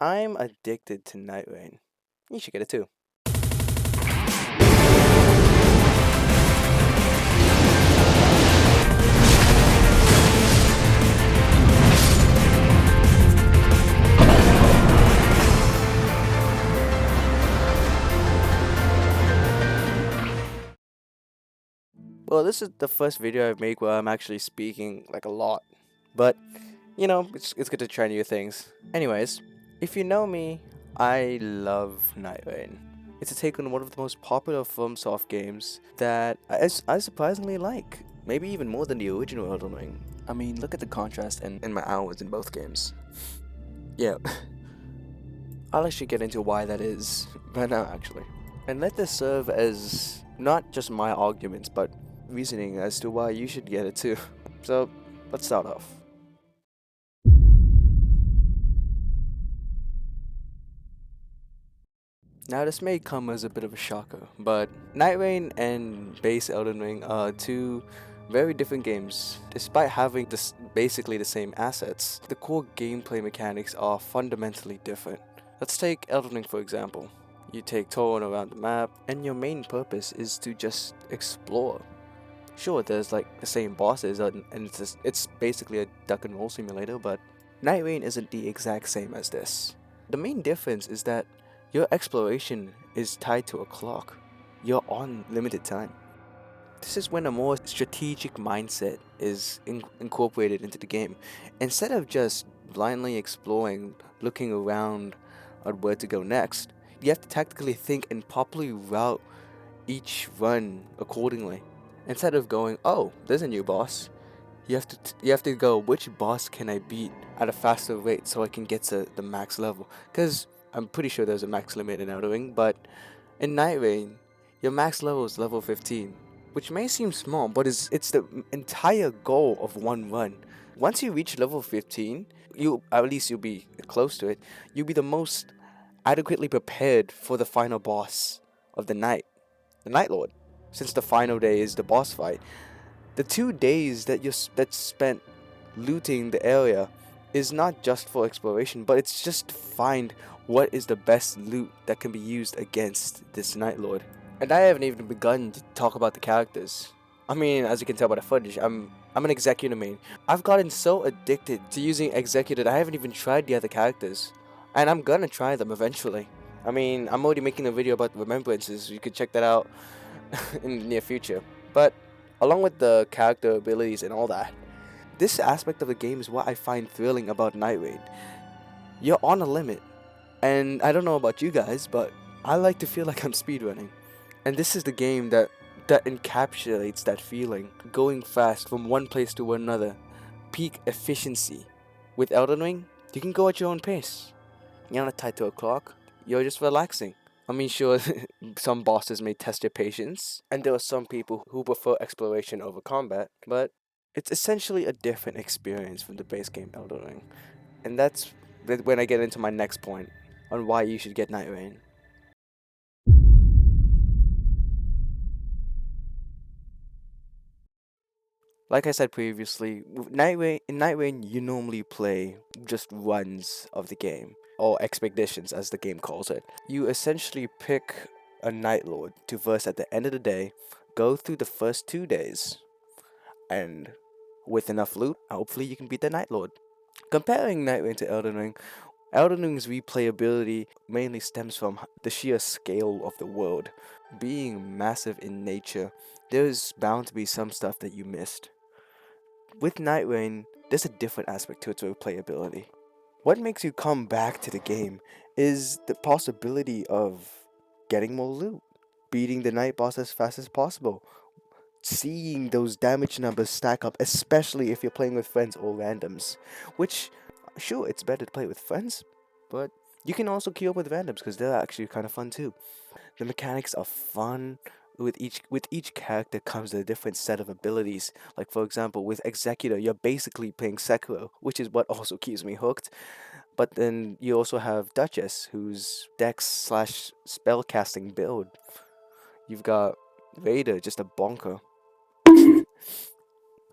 I'm addicted to Nightreign. You should get it too. Well, this is the first video I make where I'm actually speaking like a lot. But, it's good to try new things. Anyways, if you know me, I love Nightreign. It's a take on one of the most popular FromSoft games that I surprisingly like. Maybe even more than the original Elden Ring. I mean, look at the contrast in my hours in both games. Yeah, I'll actually get into why that is right now, actually. And let this serve as not just my arguments, but reasoning as to why you should get it too. So, let's start off. Now, this may come as a bit of a shocker, but Nightreign and base Elden Ring are two very different games. Despite having basically the same assets, the core gameplay mechanics are fundamentally different. Let's take Elden Ring for example. You take touring around the map, and your main purpose is to just explore. Sure, there's like the same bosses, and it's basically a duck and roll simulator, but Nightreign isn't the exact same as this. The main difference is that your exploration is tied to a clock. You're on limited time. This is when a more strategic mindset is incorporated into the game. Instead of just blindly exploring, looking around at where to go next, you have to tactically think and properly route each run accordingly. Instead of going, oh, there's a new boss, you have to go, which boss can I beat at a faster rate so I can get to the max level? Because I'm pretty sure there's a max limit in Elden Ring, but in Nightreign, your max level is level 15, which may seem small, but it's the entire goal of one run. Once you reach level 15, at least you'll be close to it. You'll be the most adequately prepared for the final boss of the Night Lord. Since the final day is the boss fight, the 2 days that's spent looting the area is not just for exploration, but it's just to find what is the best loot that can be used against this Night Lord. And I haven't even begun to talk about the characters. I mean, as you can tell by the footage, I'm an executor main. I've gotten so addicted to using executor that I haven't even tried the other characters, and I'm gonna try them eventually. I mean, I'm already making a video about remembrances. You could check that out in the near future. But along with the character abilities and all that, this aspect of the game is what I find thrilling about Nightreign. You're on a limit, and I don't know about you guys, but I like to feel like I'm speedrunning. And this is the game that encapsulates that feeling. Going fast from one place to another. Peak efficiency. With Elden Ring, you can go at your own pace. You're not tied to a clock. You're just relaxing. I mean, sure, some bosses may test your patience, and there are some people who prefer exploration over combat, but it's essentially a different experience from the base game Elden Ring. And that's when I get into my next point on why you should get Nightreign. Like I said previously, in Nightreign, you normally play just runs of the game, or expeditions as the game calls it. You essentially pick a Night Lord to verse at the end of the day, go through the first 2 days, and with enough loot, hopefully you can beat the Night Lord. Comparing Nightreign to Elden Ring, Elden Ring's replayability mainly stems from the sheer scale of the world. Being massive in nature, there's bound to be some stuff that you missed. With Nightreign, there's a different aspect to its replayability. What makes you come back to the game is the possibility of getting more loot, beating the night boss as fast as possible, seeing those damage numbers stack up, especially if you're playing with friends or randoms. Which, sure, it's better to play with friends, but you can also queue up with randoms because they're actually kind of fun too. The mechanics are fun. With each character comes a different set of abilities. Like for example, with Executor, you're basically playing Sekiro, which is what also keeps me hooked. But then you also have Duchess, who's Dex slash spellcasting build. You've got Vader, just a bonker.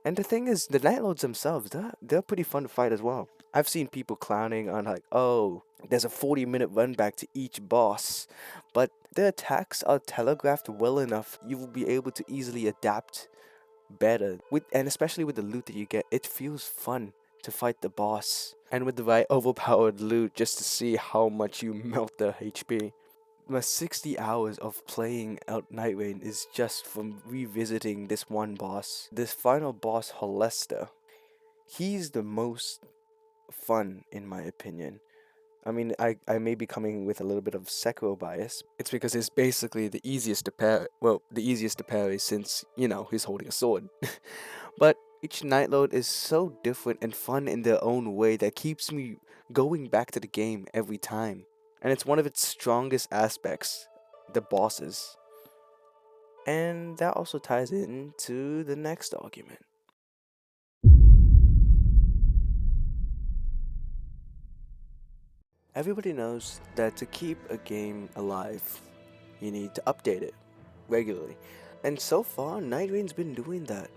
And the thing is, the Night Lords themselves, they're pretty fun to fight as well. I've seen people clowning on like, oh, there's a 40-minute run back to each boss, but their attacks are telegraphed well enough. You will be able to easily adapt better with, and especially with the loot that you get, it feels fun to fight the boss. And with the right overpowered loot, just to see how much you melt their HP. My 60 hours of playing out Nightreign is just from revisiting this one boss. This final boss, Holester. He's the most fun in my opinion. I mean, I may be coming with a little bit of Sekiro bias. It's because it's basically the easiest to parry. Well, the easiest to parry since, he's holding a sword. But each Nightload is so different and fun in their own way that keeps me going back to the game every time. And it's one of its strongest aspects, the bosses. And that also ties into the next argument. Everybody knows that to keep a game alive, you need to update it regularly. And so far, Nightreign's been doing that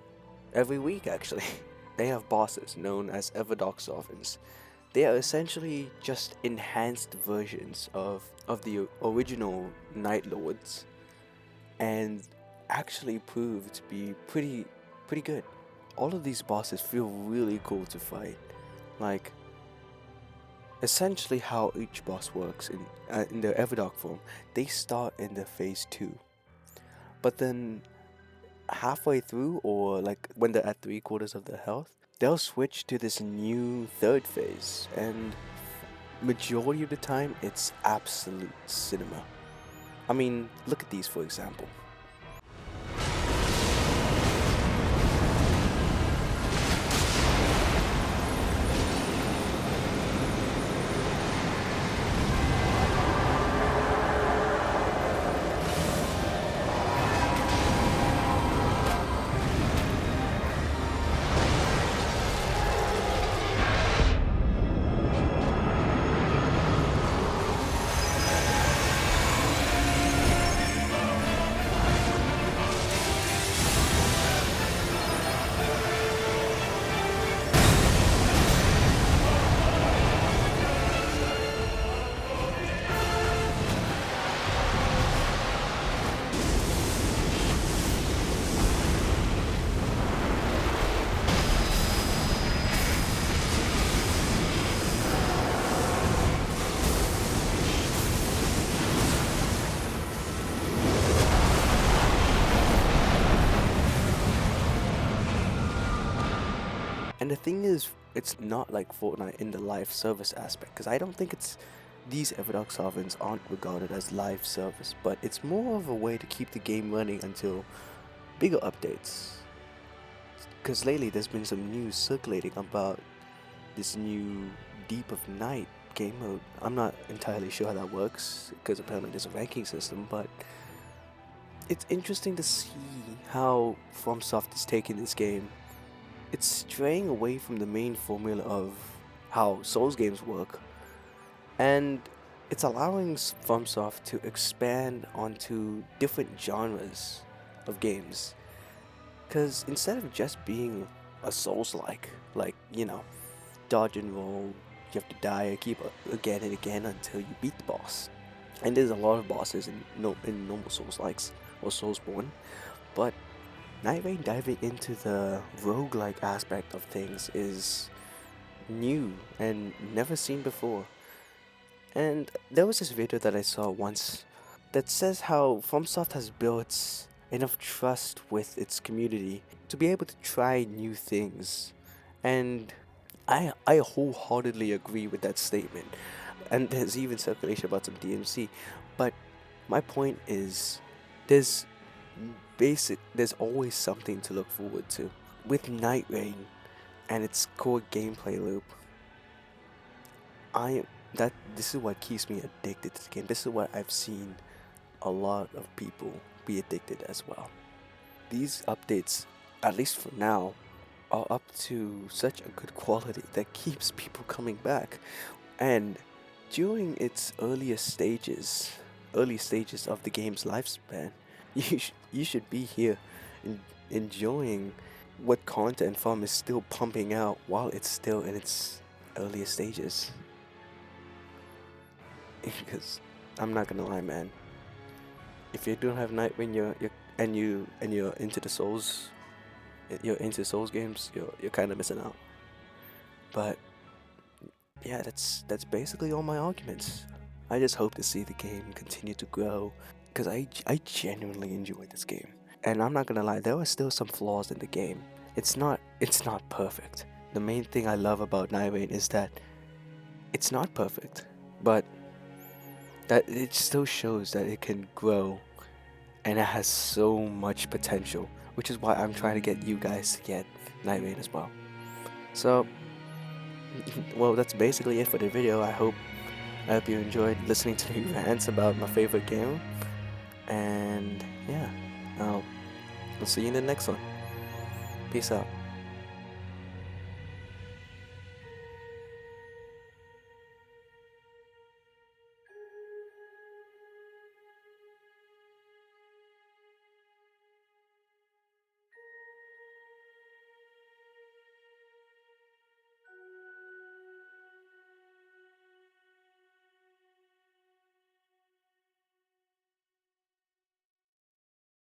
every week actually. They have bosses known as Everdock Sovereigns. They are essentially just enhanced versions of the original Night Lords and actually prove to be pretty good. All of these bosses feel really cool to fight. Like essentially how each boss works in their Everdark form, they start in the phase 2. But then halfway through, or like when they're at 3/4 of their health, they'll switch to this new third phase, and majority of the time it's absolute cinema. I mean, look at these for example. And the thing is, it's not like Fortnite in the live service aspect, because I don't think these Everdark Sovereigns aren't regarded as live service, but it's more of a way to keep the game running until bigger updates. Because lately there's been some news circulating about this new Deep of Night game mode. I'm not entirely sure how that works, because apparently there's a ranking system, but it's interesting to see how FromSoft is taking this game. It's straying away from the main formula of how Souls games work, and it's allowing FromSoft to expand onto different genres of games. Because instead of just being a Souls-like, dodge and roll, you have to die, keep again and again until you beat the boss. And there's a lot of bosses in normal Souls-likes or Soulsborne, but Nightreign diving into the roguelike aspect of things is new and never seen before. And there was this video that I saw once that says how FromSoft has built enough trust with its community to be able to try new things. And I wholeheartedly agree with that statement. And there's even circulation about some DMC. But my point is, there's always something to look forward to. With Nightreign and its core gameplay loop, this is what keeps me addicted to the game. This is what I've seen a lot of people be addicted as well. These updates, at least for now, are up to such a good quality that keeps people coming back. And during its early stages of the game's lifespan, you should be here enjoying what content Farm is still pumping out while it's still in its earlier stages. Because I'm not gonna lie, man. If you don't have Nightreign, you're into the Souls, you're into Souls games, you're kind of missing out. But yeah, that's basically all my arguments. I just hope to see the game continue to grow, because I genuinely enjoy this game. And I'm not gonna lie, there are still some flaws in the game. It's not perfect. The main thing I love about Nightreign is that it's not perfect, but that it still shows that it can grow and it has so much potential, which is why I'm trying to get you guys to get Nightreign as well. So, well, that's basically it for the video. I hope you enjoyed listening to me rants about my favorite game. And yeah, I'll see you in the next one. Peace out.